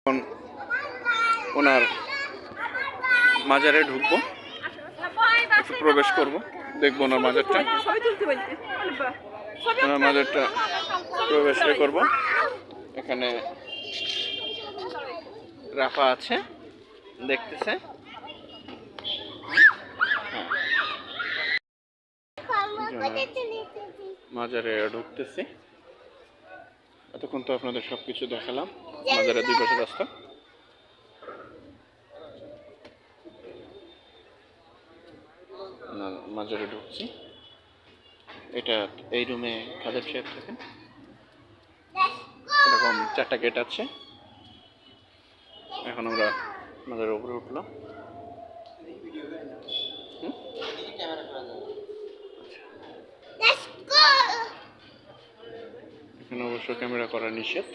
এখন ওনার মাজারে ঢুকবো, একটু প্রবেশ করব, দেখবো ওনার মাজারটা। ওনার মাজারটা প্রবেশ করব। এখানে রাফা আছে, দেখতেছে। মাজারে ঢুকতেছি। এতক্ষণ তো আপনাদের সবকিছু দেখালাম। মাজারের দুই পাশে রাস্তা। মাজারে ঢুকছি। এটা এই রুমে খাদেম সাহেব থাকেন। এরকম 4টা গেট আছে। এখন আমরা মাজারের উপরে উঠলাম। এখানে অবশ্য ক্যামেরা করা নিষেধ।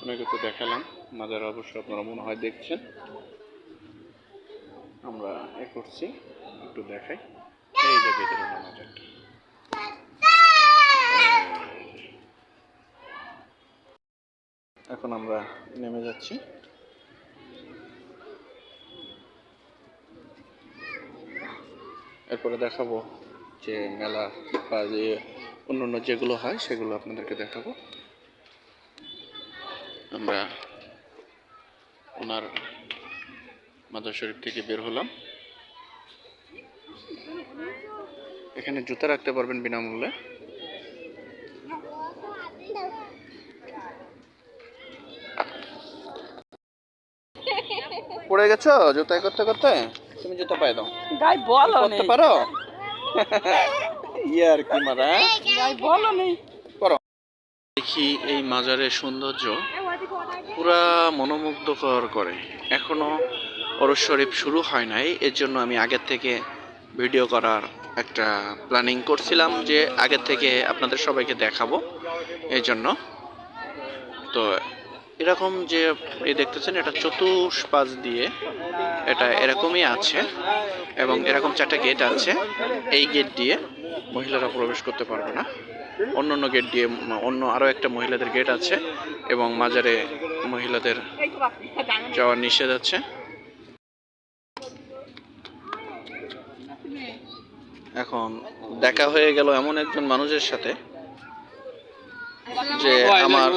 অনেকে তো দেখালাম মাজার, অবশ্য আপনারা মনে হয় দেখছেন। আমরা করছি, একটু দেখাই। এই যে ভেতরে মাজারটা। এখন আমরা নেমে যাচ্ছি। এরপরে দেখাবো যে মেলা বা যে অন্যান্য যেগুলো হয় সেগুলো আপনাদেরকে দেখাবো। আমরা ওনার মাজার শরীফ থেকে বের হলাম। এখানে জুতা রাখতে পারবেন বিনামূল্যে। পড়ে গেছো জুতা করতে করতে? তুমি জুতা পায়ে দাও। গাই বলো করতে পারো? ইয়ার কি মারা? গাই বলো নেই। করো। দেখি এই মাজারের সৌন্দর্য পুরা মনোমুগ্ধকর করে। এখনো ওরস শরীফ শুরু হয় নাই, এর জন্য আমি আগের থেকে ভিডিও করার একটা প্ল্যানিং করছিলাম, যে আগের থেকে আপনাদের সবাইকে দেখাবো এই জন্য। তো এরকম যে এই দেখতেছেন, এটা চতুষ্পাশ দিয়ে এটা এরকমই আছে, এবং এরকম 4টা গেট আছে। এই গেট দিয়ে মহিলারা প্রবেশ করতে পারবে না। অন্য গেট দিয়ে অন্য আরও একটা মহিলাদের গেট আছে, এবং মাজারে মহিলাদের যাওয়ার নিষেধ আছে। এখন দেখা হয়ে গেল এমন একজন মানুষের সাথে যে আমার